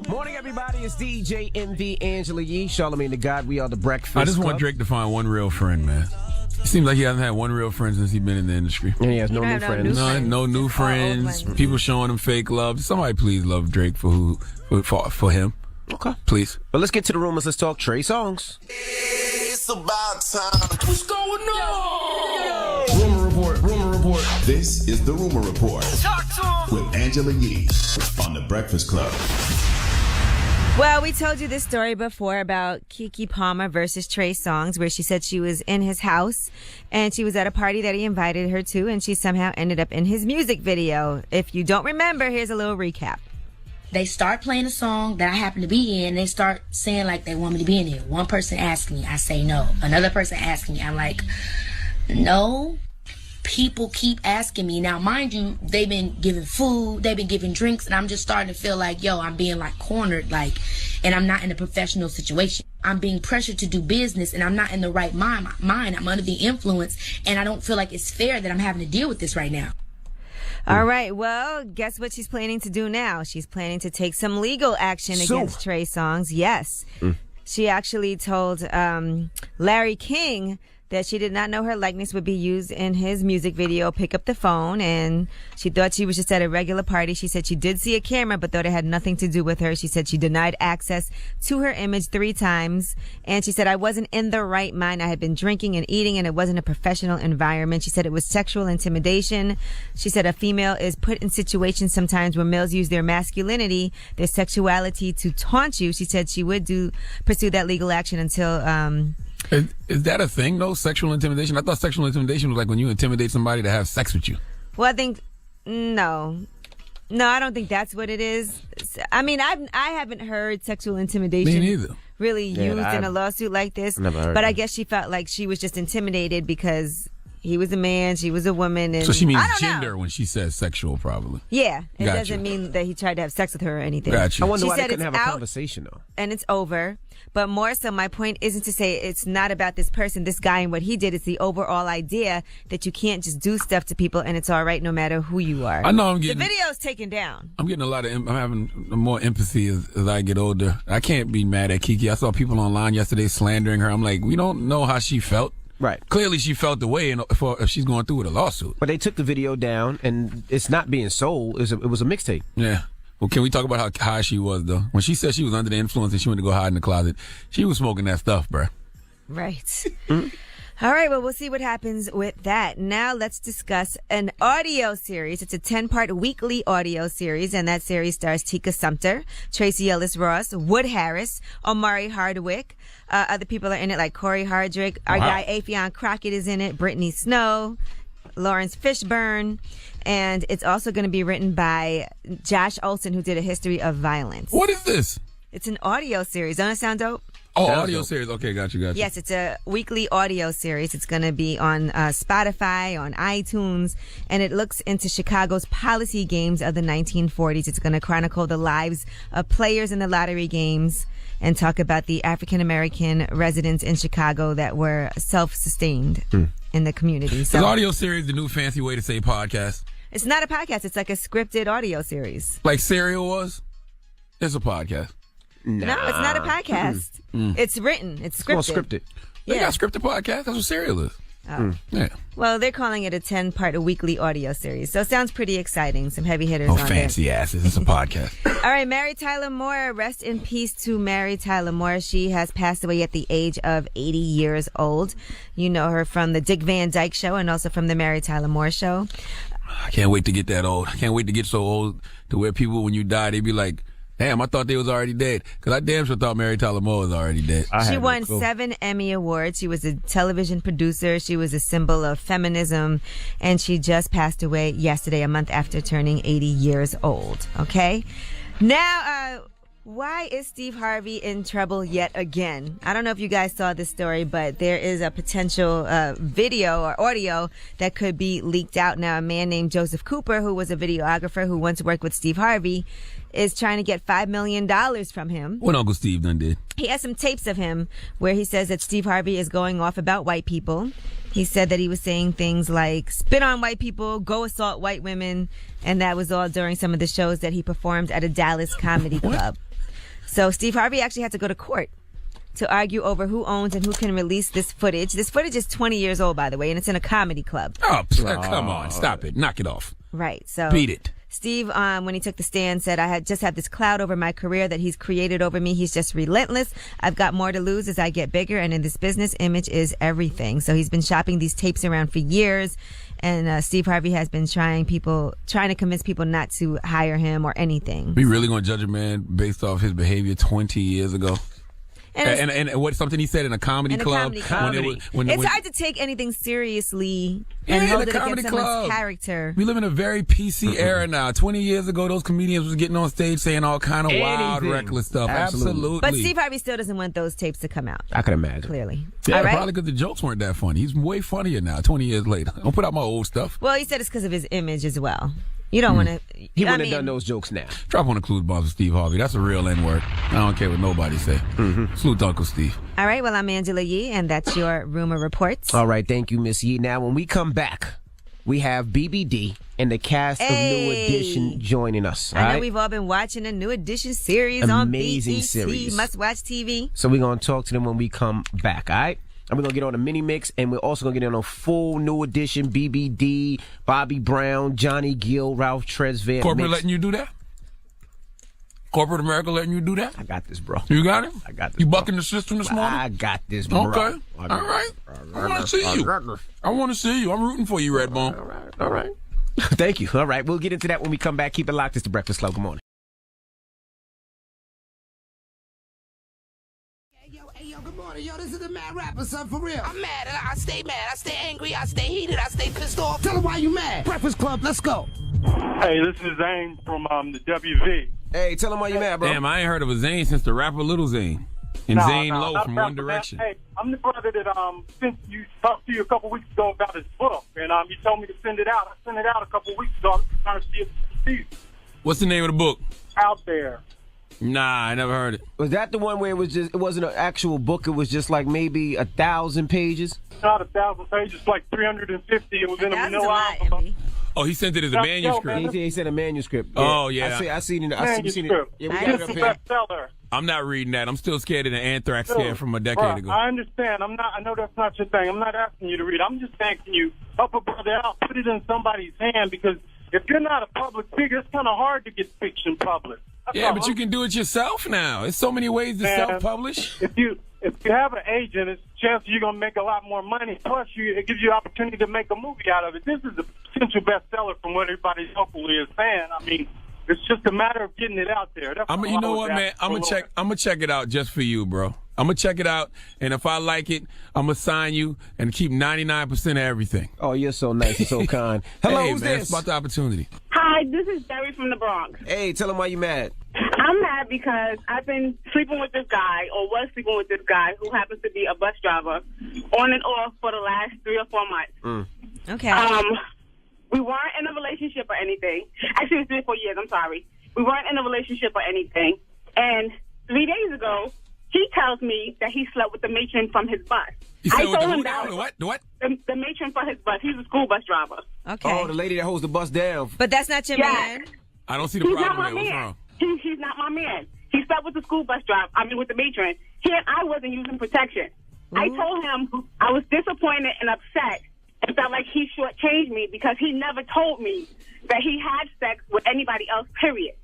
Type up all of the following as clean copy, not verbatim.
Morning, everybody. It's DJ MV, Angela Yee, Charlamagne the God. We are the Breakfast I just Club. want Drake to find one real friend, man. It seems like he hasn't had one real friend since he's been in the industry. And he has no new friends. No new friends. People showing him fake love. Somebody please love Drake for him. Okay. Please. But let's get to the rumors. Let's talk Trey Songs. It's about time. What's going on? Rumor report. This is the Rumor Report Talk to him. with Angela Yee on the Breakfast Club. Well, we told you this story before about KEKE Palmer versus Trey Songs, where she said she was in his house and she was at a party that he invited her to, and she somehow ended up in his music video. If you don't remember, here's a little recap. They start playing a song that I happen to be in. They start saying like they want me to be in it. One person asks me, I say no. Another person asks me, I'm like, no. People keep asking me. Now, mind you, they've been giving food, they've been giving drinks, and I'm just starting to feel like, yo, I'm being like cornered, like, and I'm not in a professional situation. I'm being pressured to do business, and I'm not in the right mind. I'm under the influence, and I don't feel like it's fair that I'm having to deal with this right now. All right. Well, guess what she's planning to do now? She's planning to take some legal action against Trey Songs. Yes. She actually told Larry King that she did not know her likeness would be used in his music video. Pick up the phone, and she thought she was just at a regular party. She said she did see a camera, but thought it had nothing to do with her. She said she denied access to her image 3 times, and she said, I wasn't in the right mind. I had been drinking and eating, and it wasn't a professional environment. She said it was sexual intimidation. She said a female is put in situations sometimes where males use their masculinity, their sexuality to taunt you. She said she would pursue that legal action until Is that a thing, though? Sexual intimidation? I thought sexual intimidation was like when you intimidate somebody to have sex with you. Well, I think no, I don't think that's what it is. I mean, I haven't heard sexual intimidation Me neither. really used in a lawsuit like this. Never heard but of I it. guess she felt like she was just intimidated because he was a man, she was a woman, and So she means I don't gender know. when she says sexual, probably. Yeah, it Gotcha. doesn't mean that he tried to have sex with her or anything. Gotcha. I wonder She why they said couldn't it's have a out. conversation, though. And it's over. But more so, my point isn't to say it's not about this person, this guy, and what he did. It's the overall idea that you can't just do stuff to people and it's all right no matter who you are. I know I'm The getting... video's taken down. I'm getting I'm having more empathy as I get older. I can't be mad at KEKE. I saw people online yesterday slandering her. I'm like, we don't know how she felt. Right. Clearly she felt the way if she's going through with a lawsuit. But they took the video down, and it's not being sold. It was a mixtape. Yeah. Well, can we talk about how high she was, though? When she said she was under the influence and she went to go hide in the closet, she was smoking that stuff, bruh. Right. All right, well, we'll see what happens with that. Now let's discuss an audio series. It's a 10-part weekly audio series, and that series stars Tika Sumpter, Tracy Ellis Ross, Wood Harris, Omari Hardwick. Other people are in it like Corey Hardrick. Our guy Afion Crockett is in it, Brittany Snow, Lawrence Fishburne, and it's also going to be written by Josh Olson, who did A History of Violence. What is this? It's an audio series. Doesn't it sound dope? Oh, Sounds audio dope. series. Okay, got you. Yes, it's a weekly audio series. It's going to be on Spotify, on iTunes, and it looks into Chicago's policy games of the 1940s. It's going to chronicle the lives of players in the lottery games and talk about the African-American residents in Chicago that were self-sustained in the community. Is So audio series the new fancy way to say podcast? it's not a podcast. It's like a scripted audio series. Like Serial was? It's a podcast. No, it's not a podcast. It's written. It's scripted. Well, scripted. They Yeah. got scripted podcasts. That's what Serial is. Oh. Yeah. Well, they're calling it a 10-part weekly audio series. So it sounds pretty exciting. Some heavy hitters Oh, on there. fancy asses. It's a podcast. All right, Mary Tyler Moore. Rest in peace to Mary Tyler Moore. She has passed away at the age of 80 years old. You know her from the Dick Van Dyke Show and also from the Mary Tyler Moore Show. I can't wait to get that old. I can't wait to get so old to where people, when you die, they be like, damn, I thought they was already dead. Because I damn sure thought Mary Tyler Moore was already dead. She won 7 Emmy Awards. She was a television producer. She was a symbol of feminism. And she just passed away yesterday, a month after turning 80 years old. Okay? Now, why is Steve Harvey in trouble yet again? I don't know if you guys saw this story, but there is a potential video or audio that could be leaked out. Now, a man named Joseph Cooper, who was a videographer who once worked with Steve Harvey, is trying to get $5 million from him. What Uncle Steve done did? He has some tapes of him where he says that Steve Harvey is going off about white people. He said that he was saying things like spit on white people, go assault white women, and that was all during some of the shows that he performed at a Dallas comedy club. So Steve Harvey actually had to go to court to argue over who owns and who can release this footage. This footage is 20 years old, by the way, and it's in a comedy club. Oh, come on. Stop it. Knock it off. Right. So Beat it. Steve, when he took the stand, said, I just have this cloud over my career that he's created over me. He's just relentless. I've got more to lose as I get bigger, and in this business, image is everything. So he's been shopping these tapes around for years, and Steve Harvey has been trying to convince people not to hire him or anything. We really going to judge a man based off his behavior 20 years ago? And what something he said in a comedy club? It's hard to take anything seriously and hold it against someone's character. We live in a very PC era now. 20 years ago, those comedians was getting on stage saying all kind of wild, reckless stuff. Absolutely. But Steve Harvey still doesn't want those tapes to come out. I can imagine. Clearly. Yeah, all right? Probably because the jokes weren't that funny. He's way funnier now, 20 years later. Don't put out my old stuff. Well, he said it's because of his image as well. You don't want to... He wouldn't have done those jokes now. Drop on the clues bombs with Steve Harvey. That's a real N-word. I don't care what nobody say. Salute to Uncle Steve. All right, well, I'm Angela Yee, and that's your Rumor Reports. All right, thank you, Miss Yee. Now, when we come back, we have BBD and the cast of New Edition joining us. I know we've all been watching a New Edition series on BET, series. must-watch TV. So we're going to talk to them when we come back, all right? And we're going to get on a mini mix, and we're also going to get on a full New Edition BBD, Bobby Brown, Johnny Gill, Ralph Tresvant. Corporate letting you do that? Corporate America letting you do that? I got this, bro. You got it? I got this. You bucking the system this morning? I got this, bro. Okay. All right. I want to see you. I want to see you. I'm rooting for you, Redbone. All right. Thank you. All right. We'll get into that when we come back. Keep it locked. It's the Breakfast Club. Good morning. Yo, good morning. Yo, this is the mad rapper, son, for real. I'm mad. I stay angry. I stay heated. I stay pissed off. Tell them why you mad. Breakfast Club, let's go. Hey, this is Zane from the WV. Hey, tell them why you mad, bro. Damn, I ain't heard of a Zane since the rapper Little Zane. And Zane Lowe from One Direction. Hey, I'm the brother that since you talked to you a couple weeks ago about his book, and you told me to send it out. I sent it out a couple weeks ago. I'm trying to see if it's What's the name of the book? out there. Nah, I never heard it. Was that the one where it wasn't an actual book? It was just like maybe 1,000 pages? Not 1,000 pages, like 350. It was in a manila envelope. Oh, he sent it as a manuscript. He said a manuscript. Yeah. Oh, yeah. I seen it. Manuscript. Yeah, we got it up It's a here. bestseller. I'm not reading that. I'm still scared of the anthrax scare from a decade ago. I understand. I know that's not your thing. I'm not asking you to read. I'm just asking you, help a brother out, put it in somebody's hand, because if you're not a public figure, it's kind of hard to get fiction published. Yeah, but you can do it yourself now. There's so many ways to self-publish. If you have an agent, it's a chance you're going to make a lot more money. Plus, it gives you the opportunity to make a movie out of it. This is a potential bestseller from what everybody locally is saying. I mean, it's just a matter of getting it out there. You know what, man? I'm gonna check it out just for you, bro. I'm gonna check it out, and if I like it, I'm gonna sign you and keep 99% of everything. Oh, you're so nice and so kind. Hello, hey, who's man, this? it's about the opportunity. Hi, this is Debbie from the Bronx. Hey, tell him why you mad. I'm mad because I've been sleeping with this guy, or was sleeping with this guy, who happens to be a bus driver, on and off for the last 3 or 4 months. Okay. We weren't in a relationship or anything. Actually, it was 3 or 4 years. I'm sorry. We weren't in a relationship or anything. And 3 days ago, he tells me that he slept with the matron from his bus. I told him that. What? The matron for his bus. He's a school bus driver. Okay. Oh, the lady that holds the bus down. But that's not your man. I don't see the He's problem not there. my What's man. wrong? He's not my man. He slept with the school bus driver. With the matron. He and I wasn't using protection. I told him I was disappointed and upset and felt like he shortchanged me because he never told me that he had sex with anybody else, period.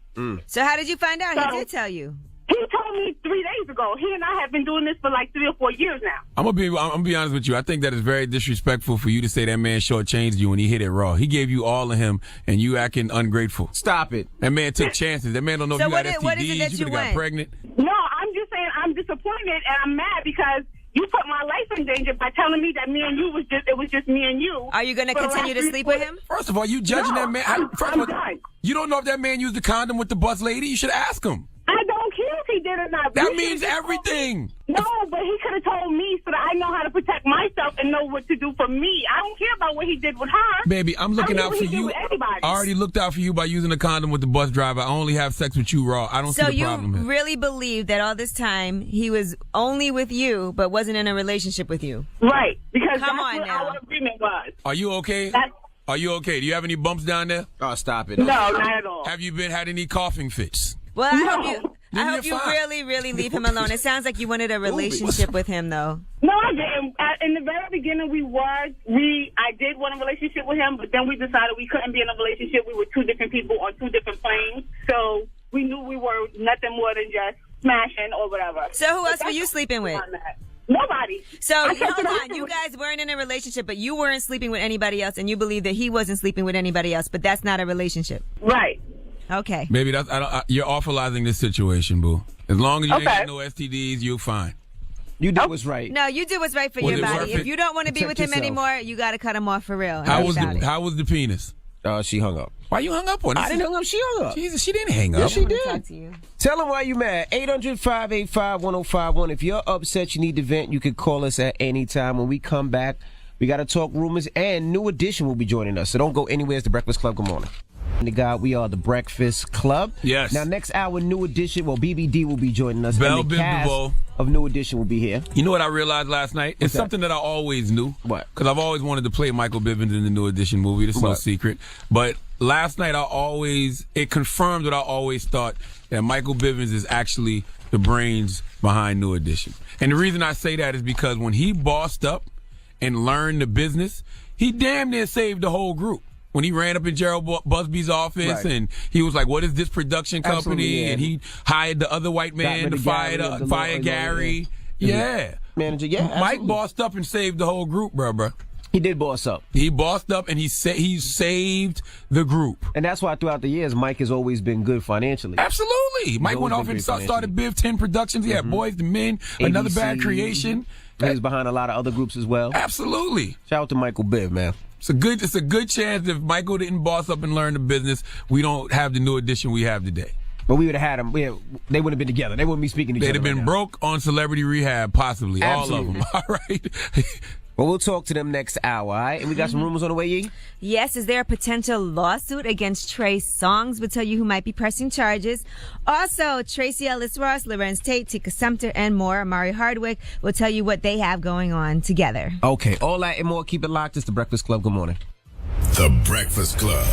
So how did you find out? He did tell you. He told me 3 days ago. He and I have been doing this for like 3 or 4 years now. I'm gonna be honest with you. I think that is very disrespectful for you to say that man shortchanged you when he hit it raw. He gave you all of him, and you acting ungrateful. Stop it. That man took chances. That man don't know So if you got STDs. what is it that you you could have got want? pregnant. No, I'm just saying I'm disappointed and I'm mad because you put my life in danger by telling me that me and you was just me and you. Are you going to continue to sleep with him? First of all, you judging that man. I'm done. You don't know if that man used the condom with the bus lady. You should ask him. I don't care if he did or not. That You means should've everything. No, but he could have told me so that I know how to protect myself and know what to do for me. I don't care about what he did with her. Baby, I'm looking I don't out care for what he did you. with anybody. nobody. I already looked out for you by using a condom with the bus driver. I only have sex with you raw. I don't see the problem So here. you really believe that all this time he was only with you, but wasn't in a relationship with you? Right, because Come that's on what now. our agreement was. Are you okay? Are you okay? Do you have any bumps down there? Oh, stop it. No, not at all. Have you had any coughing fits? Well, I Then hope you're you fine. really leave him alone. It sounds like you wanted a relationship with him, though. No, I didn't. In the very beginning, I did want a relationship with him, but then we decided we couldn't be in a relationship. We were two different people on two different planes, so we knew we were nothing more than just smashing or whatever. So who else were you sleeping with? Nobody. So I kept hold it on, open you with- guys weren't in a relationship, but you weren't sleeping with anybody else, and you believe that he wasn't sleeping with anybody else, but that's not a relationship. Right. Okay. Maybe you're awfulizing this situation, boo. As long as you ain't Okay. got no STDs, you're fine. You did what's right. No, you do what's right for Was your it body. worth If it? you don't want to be with Protect him yourself. anymore, you got to cut him off for real. How was About it. how was the penis? She hung up. Why you hung up on it? I didn't hang up. She hung up. Jesus, she didn't hang up. Yes, she I wanna did. talk to you. Tell them why you mad. 800-585-1051. If you're upset, you need to vent, you can call us at any time. When we come back, we got to talk rumors, and New Edition will be joining us. So don't go anywhere. It's The Breakfast Club. Good morning. We are The Breakfast Club. Yes. Now, next hour, New Edition, BBD will be joining us. Bell and the Bim cast Bo. of New Edition will be here. You know what I realized last night? It's that? something that I always knew. What? Because I've always wanted to play Michael Bivins in the New Edition movie. This is no What? secret. But last night, it confirmed what I always thought, that Michael Bivins is actually the brains behind New Edition. And the reason I say that is because when he bossed up and learned the business, he damn near saved the whole group. When he ran up in Gerald Busby's office, Right. and he was like, "What is this production company?" Absolutely, yeah. And he hired the other white man rid to of fire Gary, the fire lawyer, Gary. yeah. Yeah. Manager, yeah. Mike absolutely. bossed up and saved the whole group, bro. He did boss up. He bossed up and he saved the group. And that's why throughout the years, Mike has always been good financially. Absolutely. Mike went always off been and great started Biv 10 Productions. He had Boys to Men, Another Bad ABC. Creation. He was behind a lot of other groups as well. Absolutely. Shout out to Michael Biv, man. It's a good chance if Michael didn't boss up and learn the business, we don't have the New Edition we have today. But we would have had them. They wouldn't have been together. They wouldn't be speaking to each They'd other. have been right now. broke on Celebrity Rehab, possibly. Absolutely. All of them. All right. Well, we'll talk to them next hour, all right? And we got some rumors on the way, Yee? Yes, is there a potential lawsuit against Trey Songs? We'll tell you who might be pressing charges. Also, Tracy Ellis Ross, Lorenz Tate, Tika Sumter, and more. Amari Hardwick will tell you what they have going on together. Okay, all that and more. Keep it locked. It's The Breakfast Club. Good morning. The Breakfast Club.